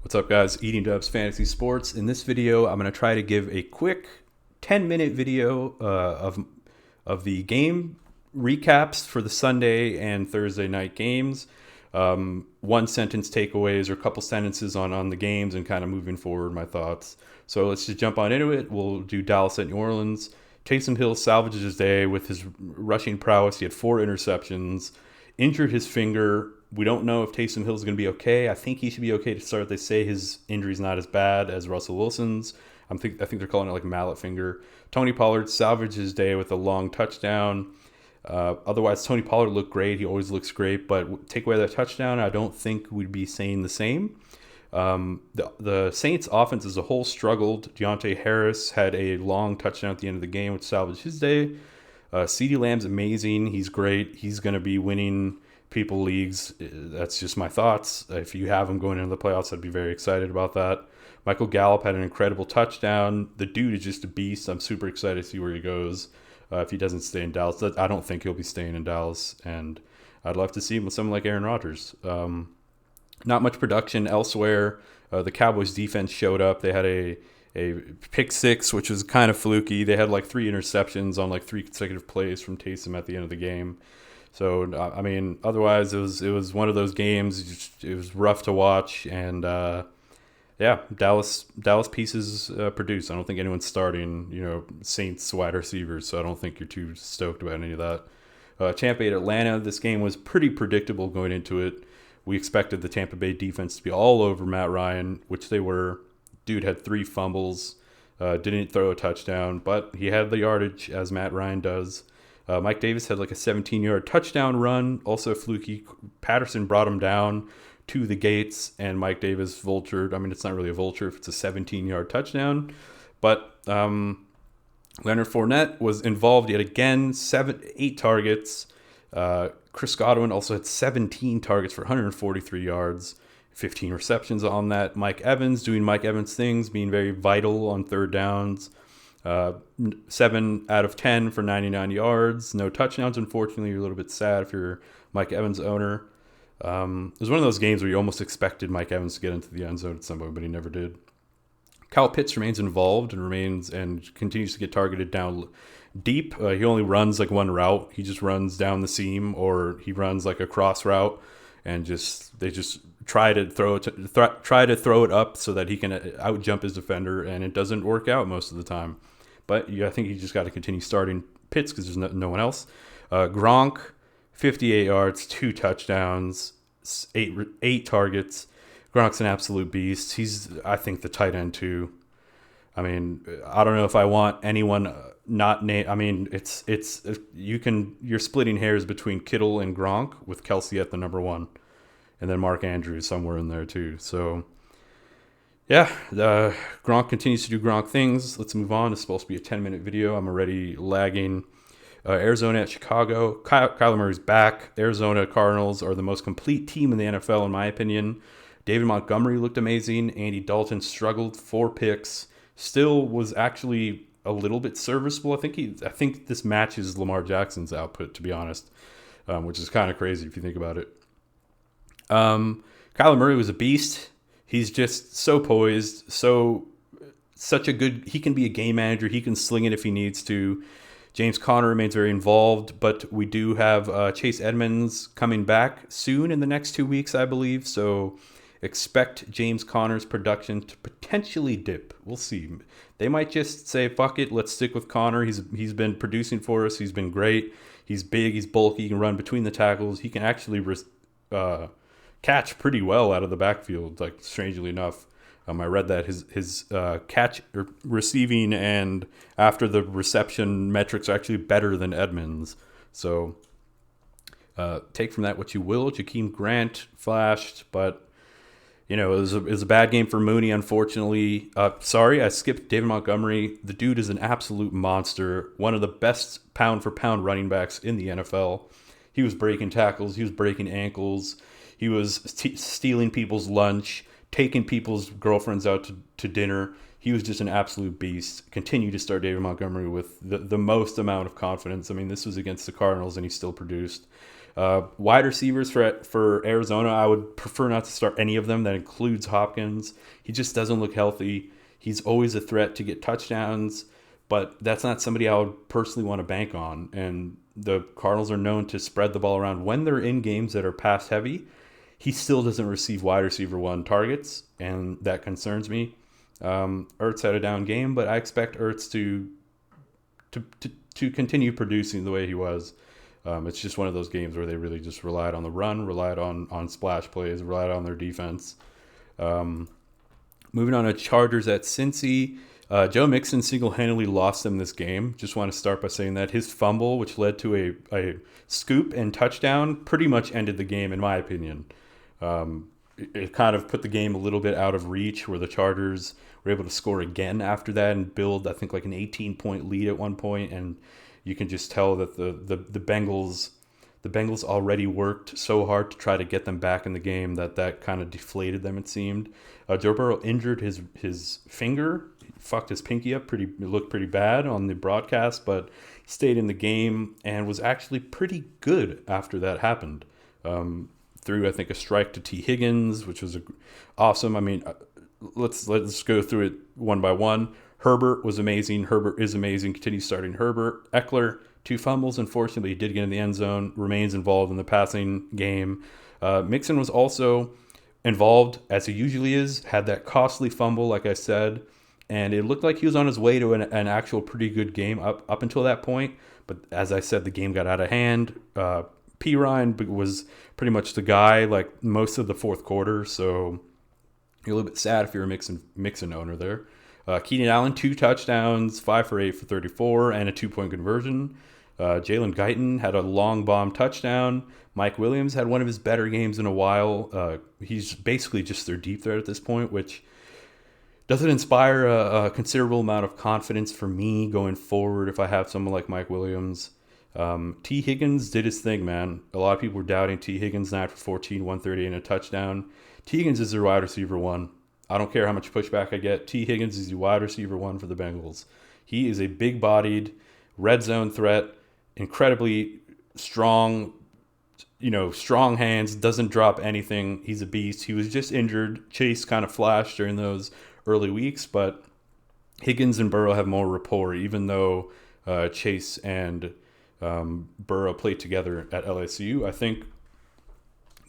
What's up, guys? Eating Dubs Fantasy Sports. In this video, I'm going to try to give a quick 10-minute video of the game recaps for the Sunday and Thursday night games. One sentence takeaways or a couple sentences on the games and kind of moving forward my thoughts. So let's just jump on into it. We'll do Dallas at New Orleans. Taysom Hill salvages his day with his rushing prowess. He had 4 interceptions, injured his finger. We don't know if Taysom Hill is going to be okay. I think he should be okay to start. They say his injury's not as bad as Russell Wilson's. I think they're calling it like mallet finger. Tony Pollard salvaged his day with a long touchdown. Otherwise, Tony Pollard looked great. He always looks great. But take away that touchdown, I don't think we'd be saying the same. The Saints offense as a whole struggled. Deonte Harris had a long touchdown at the end of the game, which salvaged his day. CeeDee Lamb's amazing. He's great. He's going to be winning people leagues. That's just my thoughts. If you have him going into the playoffs, I'd be very excited about that. Michael Gallup had an incredible touchdown. The dude is just a beast. I'm super excited to see where he goes. If he doesn't stay in Dallas, I don't think he'll be staying in Dallas, and I'd love to see him with someone like Aaron Rodgers. Not much production elsewhere. The Cowboys defense showed up. They had a pick six, which was kind of fluky. They had like 3 interceptions on like 3 consecutive plays from Taysom at the end of the game. So, I mean, otherwise it was one of those games. It was rough to watch, and Dallas pieces produce. I don't think anyone's starting, Saints wide receivers, so I don't think you're too stoked about any of that. Tampa Bay at Atlanta, this game was pretty predictable going into it. We expected the Tampa Bay defense to be all over Matt Ryan, which they were. Dude had 3 fumbles, didn't throw a touchdown, but he had the yardage as Matt Ryan does. Mike Davis had like a 17-yard touchdown run, also fluky. Patterson brought him down to the gates, and Mike Davis vultured. I mean, it's not really a vulture if it's a 17-yard touchdown, but Leonard Fournette was involved yet again, 8 targets. Chris Godwin also had 17 targets for 143 yards, 15 receptions on that. Mike Evans doing Mike Evans things, being very vital on third downs. 7 out of 10 for 99 yards. No touchdowns, unfortunately. You're a little bit sad if you're Mike Evans' owner. It was one of those games where you almost expected Mike Evans to get into the end zone at some point, but he never did. Kyle Pitts remains involved and continues to get targeted down deep. He only runs like one route. He just runs down the seam, or he runs like a cross route, and they just try to throw it up so that he can out jump his defender, and it doesn't work out most of the time. But I think you just got to continue starting Pitts because there's no one else. Gronk, 58 yards, 2 touchdowns, 8 targets. Gronk's an absolute beast. He's, I think, the tight end too. I mean, I don't know if I want anyone not named. I mean, you're splitting hairs between Kittle and Gronk with Kelsey at the number 1, and then Mark Andrews somewhere in there too. So, yeah, Gronk continues to do Gronk things. Let's move on. It's supposed to be a 10-minute video. I'm already lagging. Arizona at Chicago. Kyler Murray's back. Arizona Cardinals are the most complete team in the NFL, in my opinion. David Montgomery looked amazing. Andy Dalton struggled, 4 picks. Still was actually a little bit serviceable. I think this matches Lamar Jackson's output, to be honest, which is kind of crazy if you think about it. Kyler Murray was a beast. He's just so poised, such a good. He can be a game manager. He can sling it if he needs to. James Conner remains very involved, but we do have Chase Edmonds coming back soon in the next 2 weeks, I believe. So expect James Conner's production to potentially dip. We'll see. They might just say, fuck it, let's stick with Conner. He's been producing for us. He's been great. He's big. He's bulky. He can run between the tackles. He can actually catch pretty well out of the backfield, like, strangely enough. I read that his catch receiving and after the reception metrics are actually better than Edmonds. So take from that what you will. Jakeem Grant flashed, but it was a bad game for Mooney, unfortunately. Sorry, I skipped David Montgomery. The dude is an absolute monster. One of the best pound-for-pound running backs in the NFL. He was breaking tackles. He was breaking ankles. He was stealing people's lunch, taking people's girlfriends out to dinner. He was just an absolute beast. Continue to start David Montgomery with the most amount of confidence. I mean, this was against the Cardinals, and he still produced. Wide receivers for Arizona, I would prefer not to start any of them. That includes Hopkins. He just doesn't look healthy. He's always a threat to get touchdowns, but that's not somebody I would personally want to bank on. And the Cardinals are known to spread the ball around when they're in games that are pass heavy. He still doesn't receive wide receiver one targets, and that concerns me. Ertz had a down game, but I expect Ertz to continue producing the way he was. It's just one of those games where they really just relied on the run, relied on splash plays, relied on their defense. Moving on to Chargers at Cincy. Joe Mixon single-handedly lost them this game. Just want to start by saying that his fumble, which led to a scoop and touchdown, pretty much ended the game, in my opinion. It kind of put the game a little bit out of reach, where the Chargers were able to score again after that and build, I think, like an 18-point lead at one point. And you can just tell that the Bengals already worked so hard to try to get them back in the game that kind of deflated them, it seemed. Joe Burrow injured his finger, fucked his pinky up. It looked pretty bad on the broadcast, but he stayed in the game and was actually pretty good after that happened. Threw, I think, a strike to T. Higgins, which was awesome. I mean, let's go through it one by one. Herbert was amazing. Herbert is amazing. Continue starting Herbert. Eckler, 2 fumbles. Unfortunately, he did get in the end zone. Remains involved in the passing game. Mixon was also involved, as he usually is. Had that costly fumble, like I said. And it looked like he was on his way to an actual pretty good game up until that point. But as I said, the game got out of hand. P. Ryan was pretty much the guy like most of the fourth quarter, so you're a little bit sad if you're a Mixon owner there. Keaney Allen, 2 touchdowns, 5 for 8 for 34, and a 2-point conversion. Jalen Guyton had a long bomb touchdown. Mike Williams had one of his better games in a while. He's basically just their deep threat at this point, which doesn't inspire a considerable amount of confidence for me going forward if I have someone like Mike Williams. T. Higgins did his thing, man. A lot of people were doubting T. Higgins, 9 for 14, 138 and a touchdown. T. Higgins is their wide receiver one. I don't care how much pushback I get. T. Higgins is the wide receiver one for the Bengals. He is a big-bodied, red zone threat, incredibly strong, strong hands, doesn't drop anything. He's a beast. He was just injured. Chase kind of flashed during those early weeks, but Higgins and Burrow have more rapport, even though Chase and Burrow played together at LSU. I think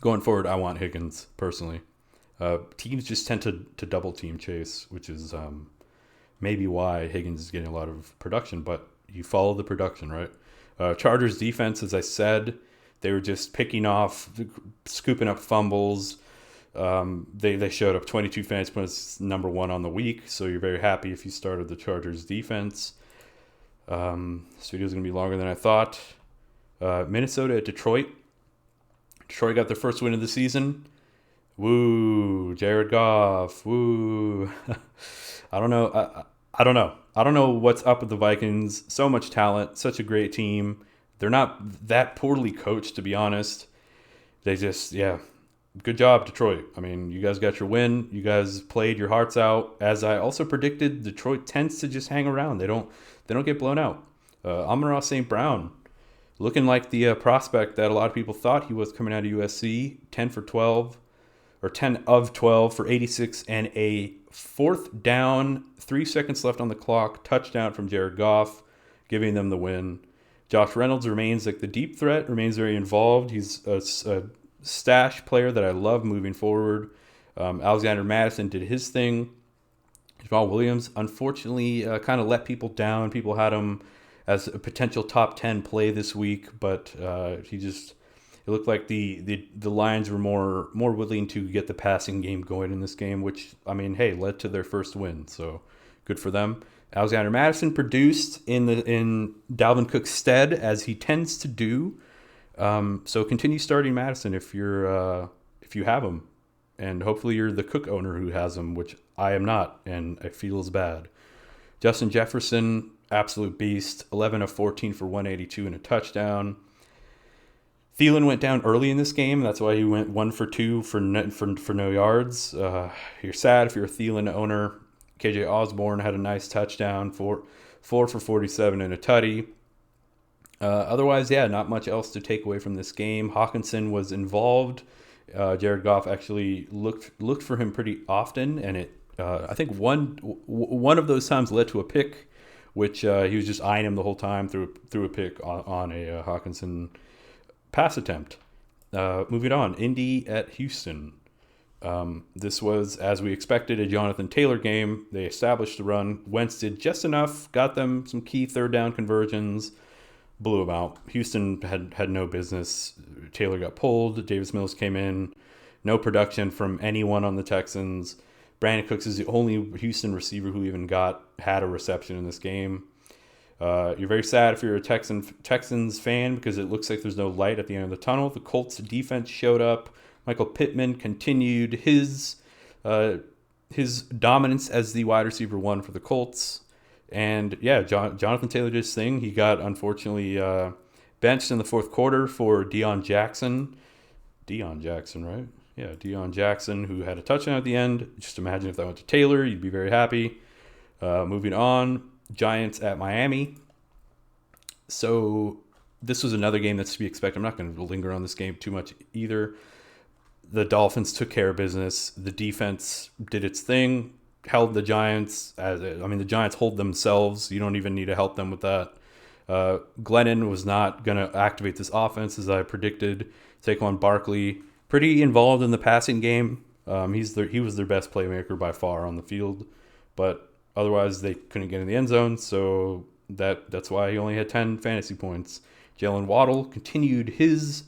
going forward, I want Higgins personally. Teams just tend to double team Chase, which is maybe why Higgins is getting a lot of production, but you follow the production, right? Chargers defense, as I said, they were just picking off, scooping up fumbles. They showed up 22 fantasy points, number 1 on the week, so you're very happy if you started the Chargers defense. This video is going to be longer than I thought. Minnesota at Detroit. Detroit got their first win of the season. Woo, Jared Goff. Woo. I don't know. I don't know. I don't know what's up with the Vikings. So much talent, such a great team. They're not that poorly coached, to be honest. They just, good job, Detroit. I mean, you guys got your win. You guys played your hearts out. As I also predicted, Detroit tends to just hang around. They don't get blown out. Amon-Ra St. Brown, looking like the prospect that a lot of people thought he was coming out of USC. 10 of 12 for 86 and a 4th down, 3 seconds left on the clock, touchdown from Jared Goff, giving them the win. Josh Reynolds remains like the deep threat, remains very involved. He's a stash player that I love moving forward. Alexander Madison did his thing. Jamal Williams, unfortunately, kind of let people down. People had him as a potential top 10 play this week, but it looked like the Lions were more willing to get the passing game going in this game, which, I mean, hey, led to their first win, so good for them. Alexander Madison produced in Dalvin Cook's stead, as he tends to do. So continue starting Madison if you have him, and hopefully you're the Cook owner who has him, which I am not, and I feel is bad. Justin Jefferson, absolute beast, 11 of 14 for 182 and a touchdown. Thielen went down early in this game. That's why he went 1 for 2 for no yards. You're sad if you're a Thielen owner. KJ Osborne had a nice touchdown, 4 for 47 and a tutty. Otherwise, yeah, not much else to take away from this game. Hawkinson was involved. Jared Goff actually looked for him pretty often, and I think one of those times led to a pick, which he was just eyeing him the whole time through a pick on a Hawkinson pass attempt. Moving on, Indy at Houston. This was, as we expected, a Jonathan Taylor game. They established the run. Wentz did just enough, got them some key third down conversions, blew them out. Houston had no business. Taylor got pulled. Davis Mills came in. No production from anyone on the Texans. Brandon Cooks is the only Houston receiver who even had a reception in this game. You're very sad if you're a Texans fan because it looks like there's no light at the end of the tunnel. The Colts defense showed up. Michael Pittman continued his dominance as the wide receiver one for the Colts. And yeah, Jonathan Taylor did his thing. He got, unfortunately, benched in the fourth quarter for Deon Jackson. Deon Jackson, right? Yeah, Deon Jackson, who had a touchdown at the end. Just imagine if that went to Taylor. You'd be very happy. Moving on, Giants at Miami. So this was another game that's to be expected. I'm not going to linger on this game too much either. The Dolphins took care of business. The defense did its thing, held the Giants. The Giants hold themselves. You don't even need to help them with that. Glennon was not going to activate this offense as I predicted. Saquon Barkley, pretty involved in the passing game. He was their best playmaker by far on the field, but otherwise they couldn't get in the end zone, so that's why he only had 10 fantasy points. Jalen Waddle continued his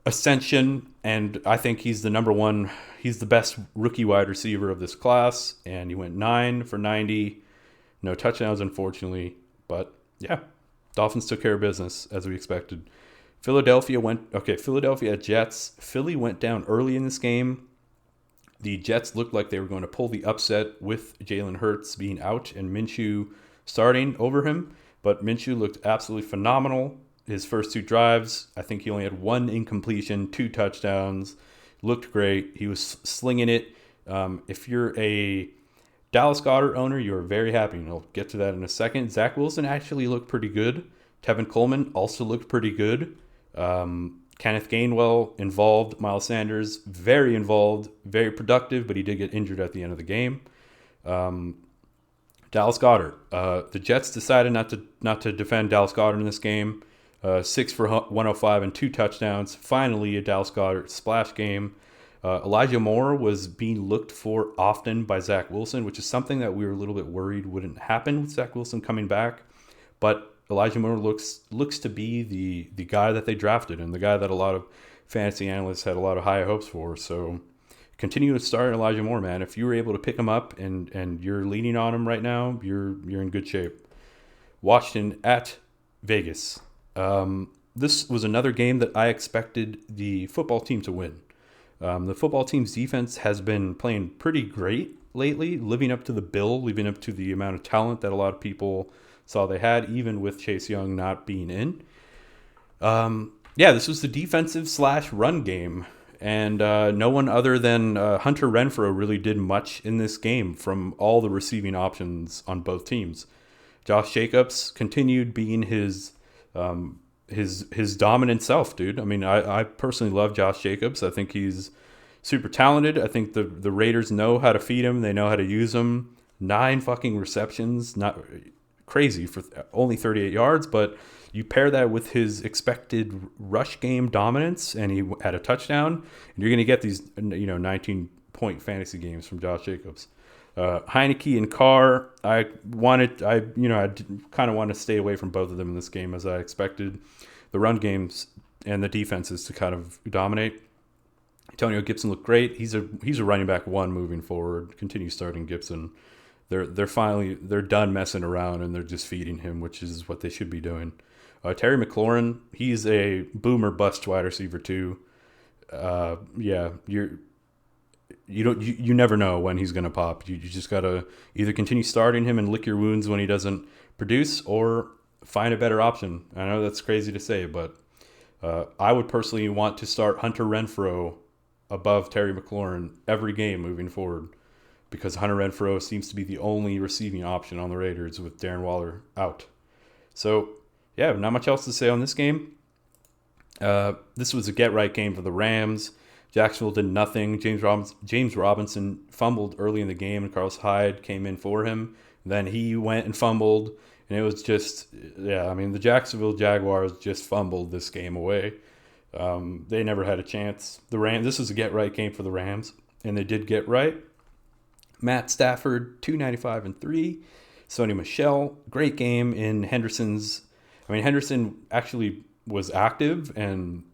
ascension, and I think he's the number one. He's the best rookie wide receiver of this class, and he went 9 for 90. No touchdowns, unfortunately, but yeah, Dolphins took care of business as we expected. Philadelphia at Jets. Philly went down early in this game. The Jets looked like they were going to pull the upset with Jalen Hurts being out and Minshew starting over him, but Minshew looked absolutely phenomenal. His first 2 drives, I think he only had 1 incompletion, 2 touchdowns. Looked great. He was slinging it. If you're a Dallas Goedert owner, you're very happy, and I'll get to that in a second. Zach Wilson actually looked pretty good. Tevin Coleman also looked pretty good. Kenneth Gainwell involved. Miles Sanders very involved, very productive, but he did get injured at the end of the game. Dallas Goedert. The Jets decided not to defend Dallas Goedert in this game. 6 for 105 and 2 touchdowns. Finally, a Dallas Goedert splash game. Elijah Moore was being looked for often by Zach Wilson, which is something that we were a little bit worried wouldn't happen with Zach Wilson coming back. But Elijah Moore looks to be the guy that they drafted and the guy that a lot of fantasy analysts had a lot of high hopes for. So continue to start Elijah Moore, man. If you were able to pick him up and you're leaning on him right now, you're in good shape. Washington at Vegas. This was another game that I expected the football team to win. The football team's defense has been playing pretty great lately, living up to the bill, living up to the amount of talent that a lot of people saw they had, even with Chase Young not being in. This was the defensive/run game, and no one other than Hunter Renfrow really did much in this game from all the receiving options on both teams. Josh Jacobs continued being his dominant self, dude. I mean, I personally love Josh Jacobs. I think he's super talented. I think the Raiders know how to feed him. They know how to use him. 9 fucking receptions, not crazy for only 38 yards, but you pair that with his expected rush game dominance, and he had a touchdown, and you're going to get these 19-point fantasy games from Josh Jacobs. Heineke and Carr, I kind of want to stay away from both of them in this game, as I expected the run games and the defenses to kind of dominate. Antonio Gibson looked great. He's a running back 1 moving forward. Continue starting Gibson. They're done messing around, and they're just feeding him, which is what they should be doing. Terry McLaurin, he's a boomer bust wide receiver too. You never know when he's going to pop. You just got to either continue starting him and lick your wounds when he doesn't produce, or find a better option. I know that's crazy to say, but I would personally want to start Hunter Renfrow above Terry McLaurin every game moving forward, because Hunter Renfrow seems to be the only receiving option on the Raiders with Darren Waller out. So, yeah, not much else to say on this game. This was a get-right game for the Rams. Jacksonville did nothing. James Robinson fumbled early in the game, and Carlos Hyde came in for him. Then he went and fumbled, and it was just, the Jacksonville Jaguars just fumbled this game away. They never had a chance. This was a get-right game for the Rams, and they did get right. Matt Stafford, 295 and 3. Sony Michel, great game in Henderson actually was active and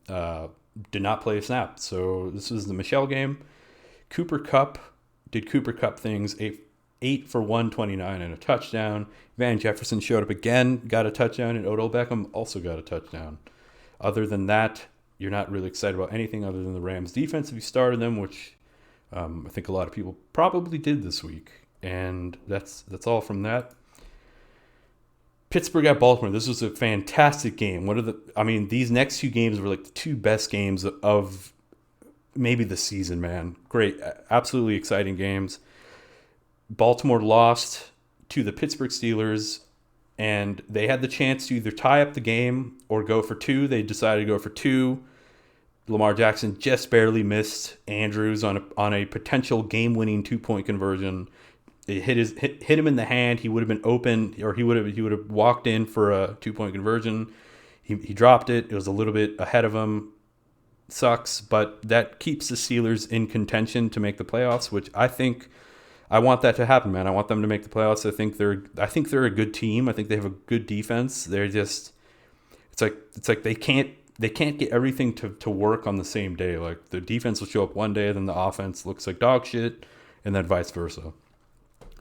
did not play a snap. So this was the Michel game. Cooper Kupp did Cooper Kupp things, 8 for 129 and a touchdown. Van Jefferson showed up again, got a touchdown, and Odell Beckham also got a touchdown. Other than that, you're not really excited about anything other than the Rams defense if you started them, which I think a lot of people probably did this week. And that's all from that. Pittsburgh at Baltimore. This was a fantastic game. These next two games were like the two best games of maybe the season, man. Great, absolutely exciting games. Baltimore lost to the Pittsburgh Steelers, and they had the chance to either tie up the game or go for two. They decided to go for two. Lamar Jackson just barely missed Andrews on a potential game-winning 2-point conversion. It hit him in the hand. He would have been open, or he would have walked in for a 2-point conversion. He dropped it. It was a little bit ahead of him. Sucks, but that keeps the Steelers in contention to make the playoffs, which I want that to happen, man. I want them to make the playoffs. I think they're a good team. I think they have a good defense. They're just it's like they can't get everything to work on the same day. Like the defense will show up one day, then the offense looks like dog shit, and then vice versa.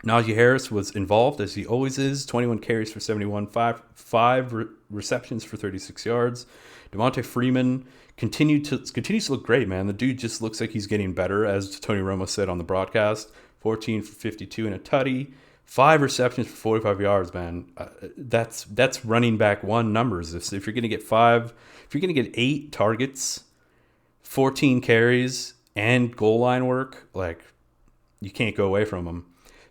Najee Harris was involved, as he always is. 21 carries for 71, five receptions for 36 yards. Devontae Freeman continues to look great, man. The dude just looks like he's getting better, as Tony Romo said on the broadcast. 14 for 52 and a tutty. 5 receptions for 45 yards, man. That's running back one numbers. If you're going to get 5, if you're going to get 8 targets, 14 carries, and goal line work, like, you can't go away from him.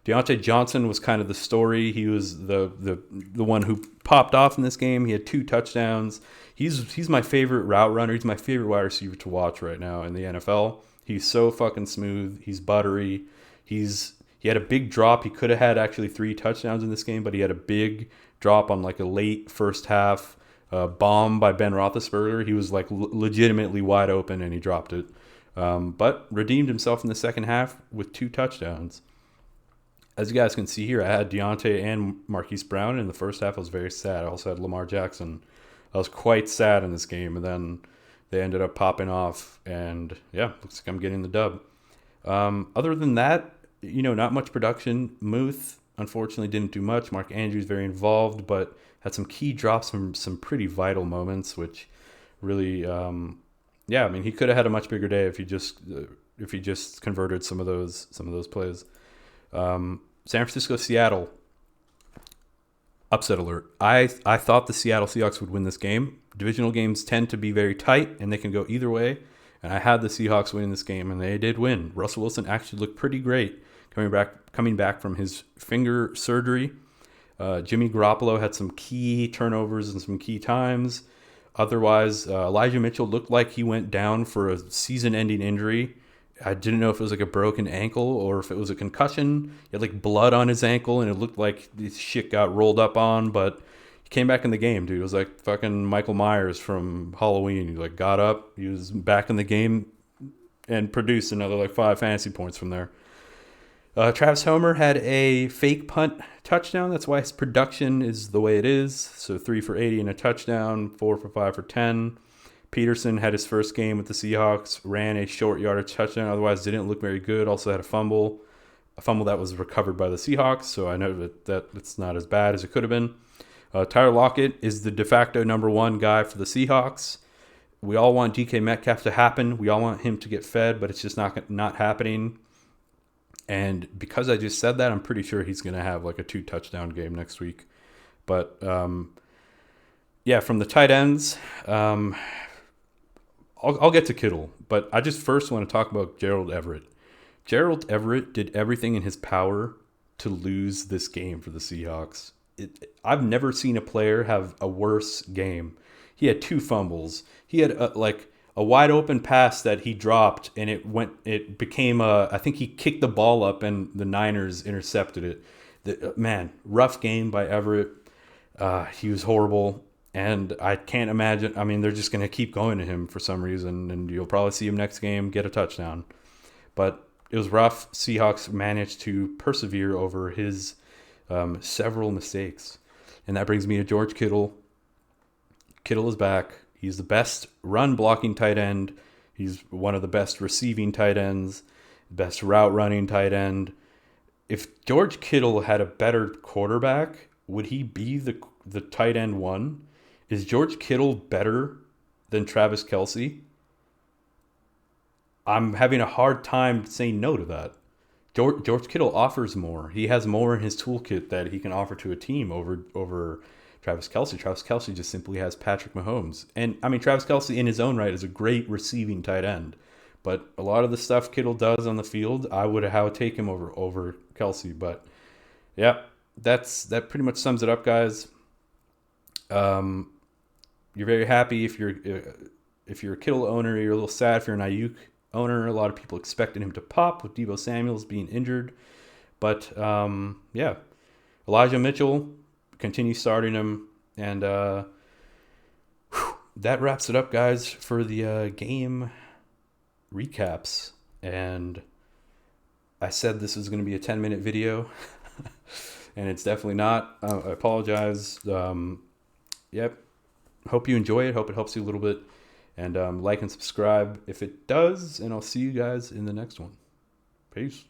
Deonte Johnson was kind of the story. He was the one who popped off in this game. He had 2 touchdowns. He's my favorite route runner. He's my favorite wide receiver to watch right now in the NFL. He's so fucking smooth. He's buttery. He had a big drop. He could have had actually 3 touchdowns in this game, but he had a big drop on like a late first half bomb by Ben Roethlisberger. He was like legitimately wide open and he dropped it, but redeemed himself in the second half with 2 touchdowns. As you guys can see here, I had Deonte and Marquise Brown. In the first half, I was very sad. I also had Lamar Jackson. I was quite sad in this game, and then they ended up popping off, and yeah, looks like I'm getting the dub. Other than that, not much production. Muth, unfortunately, didn't do much. Mark Andrews very involved, but had some key drops from some pretty vital moments, which really, he could have had a much bigger day if he just converted some of those plays. San Francisco, Seattle, upset alert. I thought the Seattle Seahawks would win this game. Divisional games tend to be very tight, and they can go either way. And I had the Seahawks winning this game, and they did win. Russell Wilson actually looked pretty great coming back from his finger surgery. Jimmy Garoppolo had some key turnovers and some key times. Otherwise, Elijah Mitchell looked like he went down for a season-ending injury. I didn't know if it was like a broken ankle or if it was a concussion. He had like blood on his ankle, and it looked like this shit got rolled up on, but he came back in the game, dude. It was like fucking Michael Myers from Halloween. He like got up, he was back in the game, and produced another like 5 fantasy points from there. Travis Homer had a fake punt touchdown. That's why his production is the way it is. So 3 for 80 and a touchdown, 4 for 5 for 10. Peterson had his first game with the Seahawks, ran a short yardage touchdown, otherwise didn't look very good. Also had a fumble that was recovered by the Seahawks, so I know that it's not as bad as it could have been. Tyler Lockett is the de facto number 1 guy for the Seahawks. We all want DK Metcalf to happen. We all want him to get fed, but it's just not happening. And because I just said that, I'm pretty sure he's going to have like a 2 touchdown game next week. But from the tight ends, I'll get to Kittle, but I just first want to talk about Gerald Everett. Gerald Everett did everything in his power to lose this game for the Seahawks. I've never seen a player have a worse game. He had 2 fumbles. He had a wide open pass that he dropped, and it became I think he kicked the ball up and the Niners intercepted it. Man, rough game by Everett. He was horrible, and I can't imagine. I mean, they're just going to keep going to him for some reason, and you'll probably see him next game get a touchdown. But it was rough. Seahawks managed to persevere over his several mistakes. And that brings me to George Kittle. Kittle is back. He's the best run blocking tight end. He's one of the best receiving tight ends, best route running tight end. If George Kittle had a better quarterback, would he be the tight end 1? Is George Kittle better than Travis Kelsey? I'm having a hard time saying no to that. George Kittle offers more. He has more in his toolkit that he can offer to a team over Travis Kelsey. Travis Kelsey just simply has Patrick Mahomes. And I mean, Travis Kelsey in his own right is a great receiving tight end. But a lot of the stuff Kittle does on the field, I would take him over Kelsey. But yeah, that pretty much sums it up, guys. You're very happy if you're a Kittle owner. You're a little sad if you're an Ayuk owner. A lot of people expected him to pop with Deebo Samuels being injured. But yeah, Elijah Mitchell, continue starting him. And that wraps it up, guys, for the game recaps. And I said this was going to be a 10-minute video, and it's definitely not. I apologize. Yep. Hope you enjoy it. Hope it helps you a little bit. And like and subscribe if it does. And I'll see you guys in the next one. Peace.